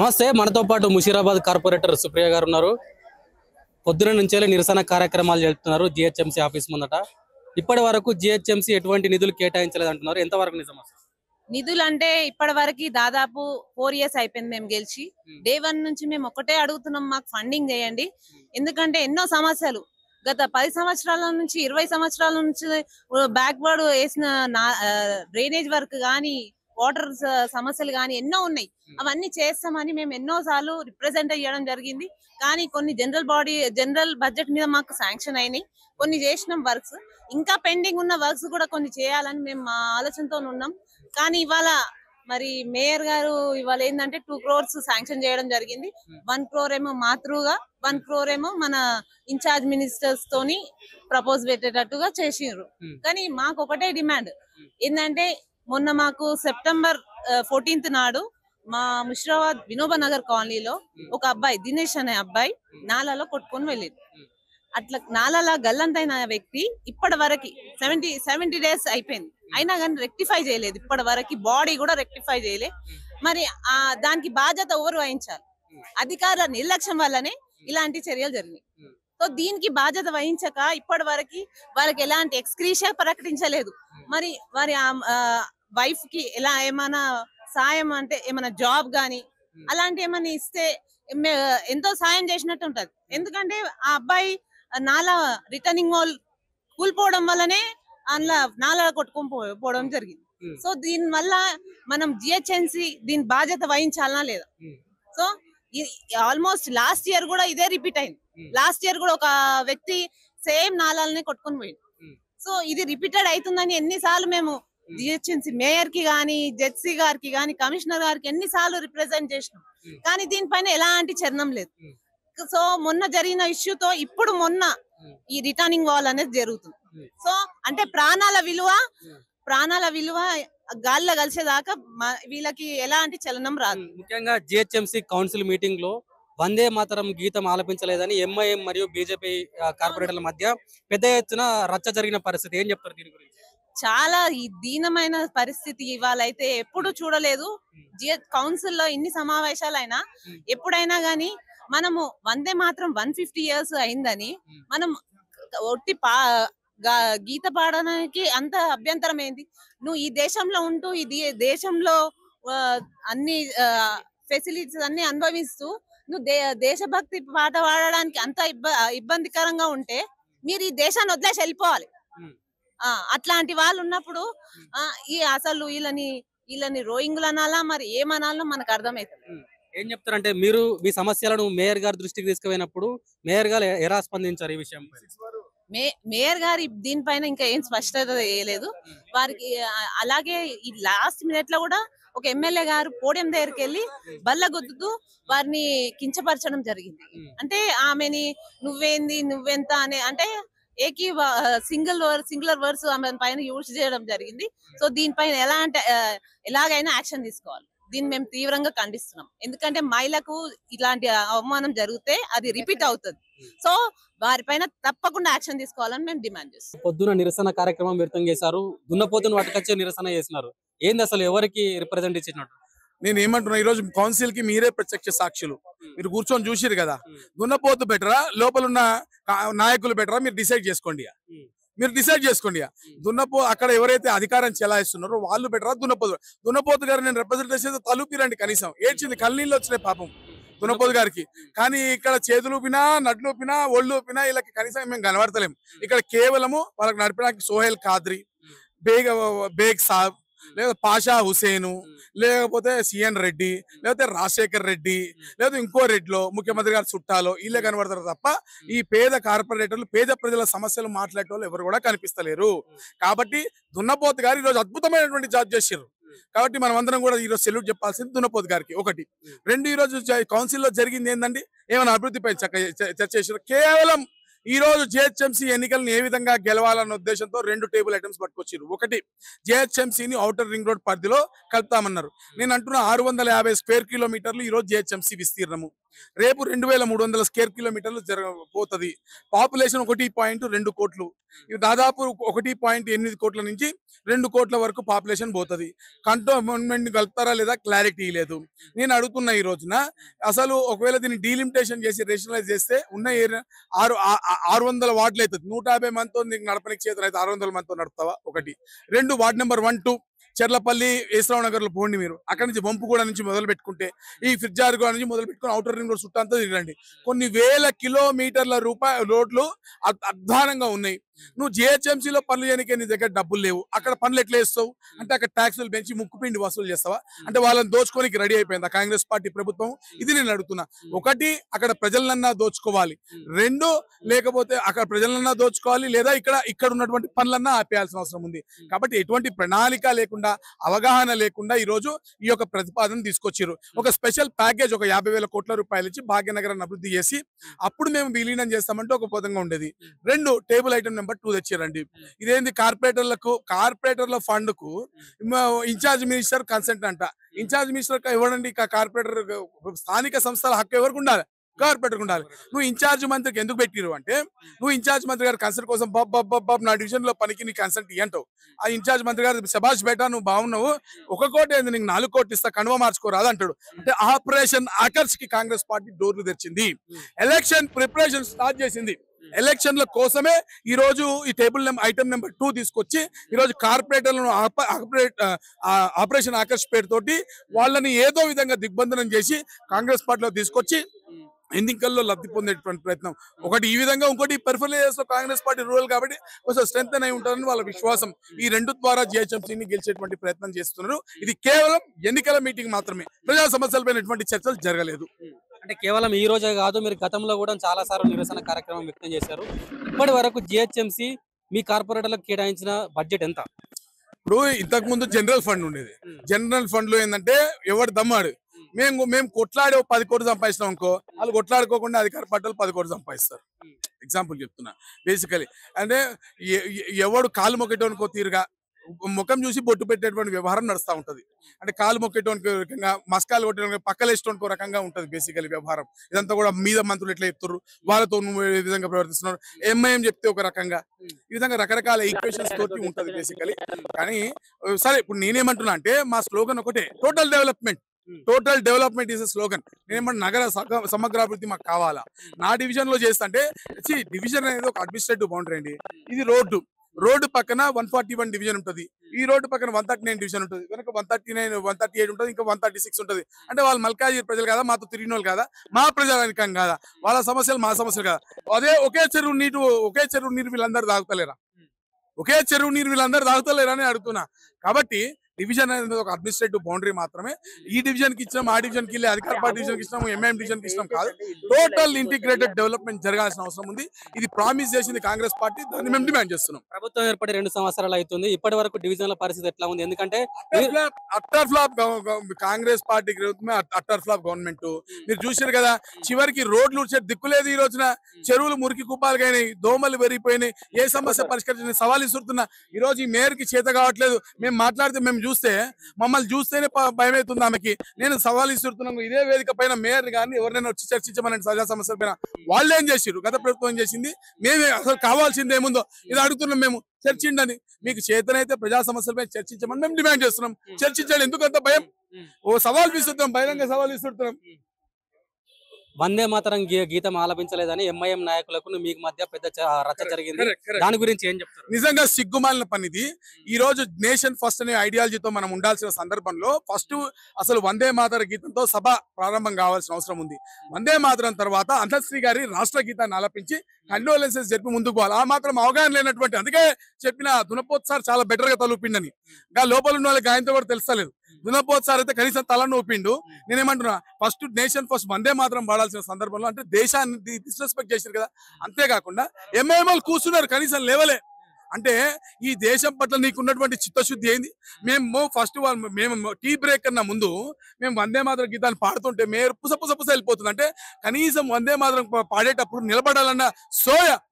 నమస్తే. మనతో పాటు ముషీరాబాద్ కార్పొరేటర్ సుప్రియ గారు ఉన్నారు. పొద్దున నుంచే నిరసన కార్యక్రమాలు జరుపుతున్నారు జిహెచ్ఎంసీ ఆఫీస్ ముందట. ఇప్పటి వరకు జిహెచ్ఎంసీ ఎటువంటి నిధులు కేటాయించలేదు అంటున్నారు. ఎంతవరకు నిజం? నిధులు అంటే ఇప్పటి వరకు దాదాపు 4 years అయిపోయింది మేము గెలిచి. డే 1 నుంచి మేము ఒకటే అడుగుతున్నాం, మాకు ఫండింగ్ చేయండి. ఎందుకంటే ఎన్నో సమస్యలు గత 10 సంవత్సరాల నుంచి 20 సంవత్సరాల నుంచి బ్యాక్వర్డ్ వేసిన డ్రైనేజ్ వర్క్ గానీ, వాటర్ సమస్యలు గానీ ఎన్నో ఉన్నాయి. అవన్నీ చేస్తామని మేము ఎన్నో సార్లు రిప్రజెంట్ చేయడం జరిగింది. కానీ కొన్ని జనరల్ బడ్జెట్ మీద మాకు శాంక్షన్ అయినాయి. కొన్ని చేసినాం వర్క్స్, ఇంకా పెండింగ్ ఉన్న వర్క్స్ కూడా కొన్ని చేయాలని మేము మా ఆలోచనతో ఉన్నాం. కానీ ఇవాళ మరి మేయర్ గారు ఇవాళ ఏంటంటే 2 crores శాంక్షన్ చేయడం జరిగింది. 1 crore ఏమో మాతృగా, 1 crore ఏమో మన ఇన్ఛార్జ్ మినిస్టర్స్ తోని ప్రపోజ్ పెట్టేటట్టుగా చేసిండ్రు. కానీ మాకు ఒకటే డిమాండ్ ఏంటంటే, మొన్న మాకు September 14th నాడు మా ముషిరాబాద్ వినోబా నగర్ కాలనీలో ఒక అబ్బాయి దినేష్ అనే అబ్బాయి నాలలో కొట్టుకొని వెళ్ళింది. అట్లా నాలలో గల్లంతైన వ్యక్తి ఇప్పటి వరకు 70 days అయిపోయింది, అయినా కానీ రెక్టిఫై చేయలేదు. ఇప్పటి వరకు బాడీ కూడా రెక్టిఫై చేయలేదు. మరి దానికి బాధ్యత ఎవరు వహించాలి? అధికారుల నిర్లక్ష్యం వల్లనే ఇలాంటి చర్యలు జరిగినాయి. సో దీనికి బాధ్యత వహించక ఇప్పటి వరకు వారికి ఎలాంటి ఎక్స్క్రీషియా ప్రకటించలేదు. మరి వారి వైఫ్ కి ఎలా ఏమైనా సాయం అంటే ఏమైనా జాబ్ గానీ అలాంటి ఏమైనా ఇస్తే ఎంతో సాయం చేసినట్టు ఉంటది. ఎందుకంటే ఆ అబ్బాయి నాలా రిటర్నింగ్ వాల్ కూలిపోవడం వల్లనే అందులో నాలా కొట్టుకొని పోవడం జరిగింది. సో దీని వల్ల మనం జిహెచ్ఎంసీ దీని బాధ్యత వహించాలనా లేదా? సో ఆల్మోస్ట్ లాస్ట్ ఇయర్ కూడా ఇదే రిపీట్ అయింది. లాస్ట్ ఇయర్ కూడా ఒక వ్యక్తి సేమ్ నాలాలనే కొట్టుకొని పోయింది. సో ఇది రిపీటెడ్ అవుతుందని ఎన్నిసార్లు మేము జిహెచ్ఎంసీ మేయర్ కి గానీ, జెడ్సీ గారికి గానీ, కమిషనర్ గారికి ఎన్నిసార్లు రిప్రజెంట్ చేసినాం. కానీ దీనిపైన ఎలాంటి చలనం లేదు. సో మొన్న జరిగిన ఇష్యూతో ఇప్పుడు మొన్న ఈ రిటర్నింగ్ వాల్ అనేది జరుగుతుంది. సో అంటే ప్రాణాల విలువ గాల్లో కలిసేదాకా వీళ్ళకి ఎలాంటి చలనం రాదు. ముఖ్యంగా జిహెచ్ఎంసీ కౌన్సిల్ మీటింగ్ లో వందే మాతరం గీతం ఆలపించలేదని ఎంఐఎం మరియు బీజేపీ కార్పొరేటర్ల మధ్య పెద్ద ఎత్తున రచ్చ జరిగిన పరిస్థితి. ఏం చెప్తారు దీని గురించి? చాలా ఈ దీనమైన పరిస్థితి ఇవాళ అయితే ఎప్పుడు చూడలేదు. కౌన్సిల్ లో ఇన్ని సమావేశాలైనా ఎప్పుడైనా గానీ మనము వందే మాత్రం 150 years అయిందని మనం ఒట్టి గీత పాడడానికి అంత అభ్యంతరం ఏంది? నువ్వు ఈ దేశంలో ఉంటూ ఈ దేశంలో అన్ని ఫెసిలిటీస్ అన్ని అనుభవిస్తూ నువ్వు దేశభక్తి పాట పాడడానికి అంత ఇబ్బందికరంగా ఉంటే మీరు ఈ దేశాన్ని వదిలేసి వెళ్ళిపోవాలి. అట్లాంటి వాళ్ళు ఉన్నప్పుడు అసలు వీళ్ళని రోయింగ్లు అనాలా మరి ఏమనాలో మనకు అర్థమవుతుంది. ఏం చెప్తారంటే, మీరు మీ సమస్యలను మేయర్ గారి దృష్టికి తీసుకుపోయినప్పుడు మేయర్ గారు ఎలా స్పందించారు ఈ విషయం? మేయర్ గారు దీనిపైన ఇంకా ఏం స్పష్టత చేయలేదు వారికి. అలాగే ఈ లాస్ట్ మినిట్ లో కూడా ఒక ఎమ్మెల్యే గారు పోడియం దగ్గరికి వెళ్ళి బల్ల గుద్దుతూ వారిని కించపరచడం జరిగింది. అంటే ఆమెని నువ్వేంది నువ్వెంత అనే అంటే సింగులర్ వర్డ్స్ ఆమె పైన యూజ్ చేయడం జరిగింది. సో దీనిపైన ఎలాగైనా యాక్షన్ తీసుకోవాలి. దీన్ని మేము తీవ్రంగా ఖండిస్తున్నాం. ఎందుకంటే మహిళకు ఇలాంటి అవమానం జరిగితే అది రిపీట్ అవుతుంది. సో వారిపైన తప్పకుండా యాక్షన్ తీసుకోవాలని మేము డిమాండ్ చేస్తాం. పొద్దున నిరసన కార్యక్రమం వ్యక్తం చేశారు, దున్నపోతును పట్టుకొచ్చే నిరసన చేసినారు. ఏంది అసలు ఎవరికి రిప్రజెంట్ ఇచ్చినట్టు? నేను ఏమంటున్నా, ఈ రోజు కౌన్సిల్ కి మీరే ప్రత్యక్ష సాక్షులు. మీరు కూర్చొని చూసిరు కదా, దున్నపోతు బెటరా లోపల ఉన్న నాయకులు బెటరా? మీరు డిసైడ్ చేసుకోండి. అక్కడ ఎవరైతే అధికారం చెలాయిస్తున్నారో వాళ్ళు బెటరా దున్నపోతు గారు నేను రిప్రజెంట్ చేసేది తలుపిరండి. కనీసం ఏడ్చింది, కళ్ళనీళ్ళు వచ్చినాయి పాపం దున్నపోతు గారికి. కానీ ఇక్కడ చేతులు ఊపినా, నడ్లు ఊపినా, ఒళ్ళు ఊపినా వీళ్ళకి కనీసం మేము కనబడతలేము. ఇక్కడ కేవలము వాళ్ళకి నడిపడానికి సోహెల్ ఖాద్రి, బేగ్ సాబ్, లేదా పాషా హుసేను, లేకపోతే సిఎన్ రెడ్డి, లేకపోతే రాజశేఖర్ రెడ్డి, లేదా ఇంకో రెడ్డిలో ముఖ్యమంత్రి గారు చుట్టాలో వీళ్ళే కనబడతారు తప్ప ఈ పేద కార్పొరేటర్లు, పేద ప్రజల సమస్యలు మాట్లాడే వాళ్ళు ఎవరు కూడా కనిపిస్తలేరు. కాబట్టి దున్నపోతు గారు ఈరోజు అద్భుతమైనటువంటి జాబ్ చేశారు. కాబట్టి మనం అందరం కూడా ఈరోజు సెల్యూట్ చెప్పాల్సింది దున్నపోతు గారికి. ఒకటి. రెండు, ఈరోజు కౌన్సిల్లో జరిగింది ఏంటండి, ఏమైనా అభివృద్ధిపై చర్చ చేశారు? కేవలం ఈ రోజు జిహెచ్ఎంసీ ఎన్నికలను ఏ విధంగా గెలవాలన్న ఉద్దేశంతో 2 టేబుల్ ఐటమ్స్ పట్టుకొచ్చారు. ఒకటి, జిహెచ్ఎంసీని ఔటర్ రింగ్ రోడ్ పరిధిలో కలుపుతామన్నారు. నేను అంటున్నా 650 square kilometers ఈ రోజు జిహెచ్ఎంసీ విస్తీర్ణము. రేపు 2300 స్క్వేర్ కిలోమీటర్లు పోతుంది. పాపులేషన్ 1.2 కోట్లు. దాదాపు 1.8 కోట్ల నుంచి 2 కోట్ల వరకు పాపులేషన్ పోతుంది. కంటోన్మెంట్ కలుపుతారా లేదా క్లారిటీ లేదు. నేను అడుగుతున్నా ఈ రోజున అసలు ఒకవేళ దీన్ని డీలిమిటేషన్ చేసి రేషనలైజ్ చేస్తే ఉన్న ఏరియా 600 వార్డులు అవుతుంది. 150 మందితో నీకు నడపనికి చేతులు అయితే 600 మందితో నడుపుతావా? ఒకటి. 2 వార్డు నెంబర్ 1, 2 చెర్లపల్లి, ఏసరావు నగర్ లో పోండి మీరు. అక్కడ నుంచి వంపుగూడ నుంచి మొదలు పెట్టుకుంటే ఈ ఫిర్జార్గూడ నుంచి మొదలు పెట్టుకుని ఔటర్ రింగ్ రోడ్ చుట్టంతా తిరగండి. కొన్ని వేల కిలోమీటర్ల రోడ్లు అధ్వానంగా ఉన్నాయి. నువ్వు జిహెచ్ఎంసీలో పనులు చేయడానికి నీ దగ్గర డబ్బులు లేవు. అక్కడ పనులు ఎట్లా వేస్తావు అంటే అక్కడ ట్యాక్సులు పెంచి ముక్కుపిండి వసూలు చేస్తావా? అంటే వాళ్ళని దోచుకోనికి రెడీ అయిపోయింది ఆ కాంగ్రెస్ పార్టీ ప్రభుత్వం. ఇది నేను అడుగుతున్నా. ఒకటి, అక్కడ ప్రజలన్నా దోచుకోవాలి. 2, లేకపోతే అక్కడ ప్రజలన్నా దోచుకోవాలి, లేదా ఇక్కడ ఉన్నటువంటి పనులన్నా ఆపేయాల్సిన అవసరం ఉంది. కాబట్టి ఎటువంటి ప్రణాళిక లేకుండా, అవగాహన లేకుండా ఈ రోజు ఈ యొక్క ప్రతిపాదన తీసుకొచ్చారు. ఒక స్పెషల్ ప్యాకేజ్ ఒక 50,000 కోట్ల రూపాయలు ఇచ్చి భాగ్యనగరాన్ని అభివృద్ధి చేసి అప్పుడు మేము విలీనం చేస్తామంటే ఒక పదంగా ఉండేది. 2, టేబుల్ ఐటమ్ నెంబర్ 2 తెచ్చారండి. ఇదేంది? కార్పొరేటర్ల ఫండ్ కు ఇన్ఛార్జ్ మినిస్టర్ కన్సెంట్ అంట. ఇన్ఛార్జ్ మినిస్టర్ ఇవ్వడండి. కార్పొరేటర్ స్థానిక సంస్థల హక్కు ఎవరికి ఉండాలి? కార్పొరేటర్ ఉండాలి. నువ్వు ఇన్ఛార్జ్ మంత్రికి ఎందుకు పెట్టిరు అంటే, నువ్వు ఇన్ఛార్జ్ మంత్రి గారు కన్సల్ట్ కోసం బాబ్ నా డివిజన్ లో పనికి నీ కన్సల్ట్ ఇయ్యంటావు. ఆ ఇన్ఛార్జ్ మంత్రి గారు శబాష్ బేటా నువ్వు బాగున్నావు, 1 కోటి ఏంది నీకు 4 కోట్లు ఇస్తా, కనువ మార్చుకోరాదు అంటాడు. అంటే ఆపరేషన్ ఆకర్ష్ కి కాంగ్రెస్ పార్టీ డోర్లు తెరిచింది. ఎలక్షన్ ప్రిపరేషన్ స్టార్ట్ చేసింది. ఎలక్షన్ల కోసమే ఈ రోజు ఈ టేబుల్ ఐటమ్ నెంబర్ 2 తీసుకొచ్చి ఈ రోజు కార్పొరేటర్లను ఆపరేషన్ ఆకర్ష్ పేరుతోటి వాళ్ళని ఏదో విధంగా దిగ్బంధనం చేసి కాంగ్రెస్ పార్టీలో తీసుకొచ్చి ఎన్నికల్లో లబ్ధి పొందేటువంటి ప్రయత్నం. ఒకటి ఈ విధంగా, ఇంకోటి పెర్ఫార్మెన్స్ లో కాంగ్రెస్ పార్టీ రూరల్ కాబట్టి కొంచెం స్ట్రెంత్ అయి ఉంటారని వాళ్ళ విశ్వాసం. ఈ 2 ద్వారా జిహెచ్ఎంసీని గెలిచేటువంటి ప్రయత్నం చేస్తున్నారు. ఇది కేవలం ఎన్నికల మీటింగ్ మాత్రమే. ప్రజా సమస్యలపైన ఎటువంటి చర్చలు జరగలేదు. అంటే కేవలం ఈ రోజే కాదు, మీరు గతంలో కూడా చాలా సార్లు నిరసన కార్యక్రమం వ్యక్తం చేశారు. ఇప్పటి వరకు జిహెచ్ఎంసీ మీ కార్పొరేటర్లకు కేటాయించిన బడ్జెట్ ఎంత? ఇప్పుడు ఇంతకు ముందు జనరల్ ఫండ్ ఉండేది. జనరల్ ఫండ్ లో ఏంటంటే ఎవరు దమ్మాడు, మేము కొట్లాడి 10 కోట్లు సంపాదిస్తాం అనుకో, వాళ్ళు కొట్లాడుకోకుండా అధికార పార్టీలు 10 కోట్లు సంపాదిస్తారు. ఎగ్జాంపుల్ చెప్తున్నా. బేసికలీ అంటే ఎవడు కాలు మొక్కేటోనికో తీరుగా ముఖం చూసి బొట్టు పెట్టేటువంటి వ్యవహారం నడుస్తూ ఉంటది. అంటే కాలు మొక్కేటోనికి రకంగా, మస్కాలు కొట్టేటోనికి, పక్కలేసేటోనికి రకంగా ఉంటది బేసికలీ వ్యవహారం. ఇదంతా కూడా మీద మంత్రులు ఎట్లా చెప్తారు, వాళ్ళతో నువ్వు ఏ విధంగా ప్రవర్తిస్తున్నారు, ఎంఐఎం చెప్తే ఒక రకంగా, ఈ విధంగా రకరకాల ఈక్వేషన్స్ తోటి ఉంటది బేసికలీ. కానీ సరే, ఇప్పుడు నేనేమంటున్నా అంటే మా స్లోగన్ ఒకటే, total development. Total development is a slogan. నేనేమంటే నగర సమగ్రాభివృద్ధి మాకు కావాలా. నా డివిజన్ లో చేస్తా డివిజన్ అనేది ఒక అడ్మినిస్ట్రేటివ్ బౌండరీ అండి. ఇది రోడ్డు పక్కన 141 డివిజన్ ఉంటుంది. ఈ రోడ్డు పక్కన 139 డివిజన్ ఉంటుంది. వెనక 139, 138 ఉంటుంది. ఇంకా 136 ఉంటుంది. అంటే వాళ్ళు మల్కాజీ ప్రజలు కదా, మాతో తిరిగిన వాళ్ళు కదా, మా ప్రజానికం కదా, వాళ్ళ సమస్యలు మా సమస్యలు కదా. అదే ఒకే చెరువు నీరు వీళ్ళందరూ తాగుతలేరా? ఒకే చెరువు నీరు వీళ్ళందరూ తాగుతలేరా అని అడుగుతున్నా. కాబట్టి డివిజన్ అనేది ఒక అడ్మినిస్ట్రేటివ్ బౌండరీ మాత్రమే. ఈ డివిజన్ కి ఇచ్చినాం, ఆ డివిజన్ కి అధికార పార్టీ డివిజన్ కి ఇచ్చినాము, ఎంఐఎం డివిజన్ కి ఇచ్చినాం కాదు. టోటల్ ఇంటిగ్రేటెడ్ డెవలప్మెంట్ జరగాల్సిన అవసరం ఉంది. ఇది ప్రామిస్ చేసింది కాంగ్రెస్ పార్టీ, దాన్ని మేము డిమాండ్ చేస్తున్నాం. ప్రభుత్వం ఏర్పడి 2 సంవత్సరాలు అవుతుంది. ఇప్పటి వరకు డివిజన్ల పరిస్థితి ఎట్లా ఉంది? ఎందుకంటే utter flop Congress party utter flop government. మీరు చూసారు కదా, చివరికి రోడ్లు దిక్కులేదు. ఈ రోజున చెరువులు మురికి కుప్పాలుగా, దోమలు పెరిగిపోయినాయి. ఏ సమస్య పరిష్కరించిన సవాల్ ఇస్తున్నా. ఈ రోజు ఈ మేయర్ కి చేత కావట్లేదు. మేము మాట్లాడితే మమ్మల్ని చూస్తేనే భయం అవుతుంది ఆమెకి. నేను సవాల్ ఇస్తున్నాను, ఇదే వేదిక పైన మేయర్ కానీ ఎవరైనా వచ్చి చర్చించమని ప్రజా సమస్యల పైన. వాళ్ళు ఏం చేసిరు? గత ప్రభుత్వం ఏం చేసింది? మేమే అసలు కావాల్సింది ఏముందో ఇది అడుగుతున్నాం. మేము చర్చించండి, మీకు చేతనైతే ప్రజా సమస్యలపై చర్చించమని మేము డిమాండ్ చేస్తున్నాం. చర్చించండి, ఎందుకంత భయం? ఓ సవాల్ విస్తున్నాం, బహిరంగ సవాల్ ఇస్తున్నాం. వందే మాతరం గీతం ఆలపించలేదని ఎంఐఎం నాయకులకు మీకు మధ్య పెద్ద రచ్చ జరిగింది. దాని గురించి ఏం చెప్తారు? నిజంగా సిగ్గుమాలిన పనిది. ఈ రోజు నేషన్ ఫస్ట్ అనే ఐడియాలజీతో మనం ఉండాల్సిన సందర్భంలో ఫస్ట్ అసలు వందే మాతర గీతంతో సభ ప్రారంభం కావాల్సిన అవసరం ఉంది. వందే మాతరం తర్వాత అన్నశ్రీ గారి రాష్ట్ర గీతాన్ని ఆలపించి కండోలెన్సెస్ జరిపి ముందుకు పోవాలి. ఆ మాత్రం అవగాహన లేనటువంటి, అందుకే చెప్పిన దునపోత్ సార్ చాలా బెటర్ గా తలూపిండని. లోపల ఉన్న వాళ్ళకి ఆయనతో కూడా తెలుస్తలేదు. దునపోత్ సార్ అయితే కనీసం తలను ఊపిండు. నేనేమంటున్నా, ఫస్ట్ నేషన్ ఫస్ట్ వందే మాత్రం వాడాల్సిన సందర్భంలో అంటే దేశాన్ని డిస్రెస్పెక్ట్ చేశారు కదా. అంతేకాకుండా ఎంఐఎంఎల్ కూర్చున్నారు, కనీసం లేవలే. అంటే ఈ దేశం పట్ల నీకున్నటువంటి చిత్తశుద్ధి ఏంది? మేము టీ బ్రేక్ కన్నా ముందు మేము వందే మాతరం గీతాన్ని పాడుతుంటే మేరు పుస వెళ్ళిపోతుంది. అంటే కనీసం వందే మాతరం పాడేటప్పుడు నిలబడాలన్న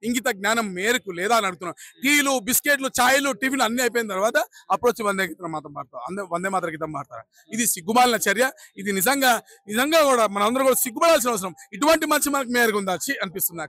ఇంగిత జ్ఞానం మేరకు లేదా అని అడుగుతున్నాం. టీలు, బిస్కెట్లు, ఛాయలు, టిఫిన్ అన్ని అయిపోయిన తర్వాత అప్పుడు వచ్చి వందే మాతరం గీతం పాడతారు. ఇది సిగ్గుమాలిన చర్య. ఇది నిజంగా కూడా మనందరూ కూడా సిగ్గుపడాల్సిన అవసరం. ఇటువంటి మంచి మనకు మేరకు ఉందా అనిపిస్తుంది నాకు.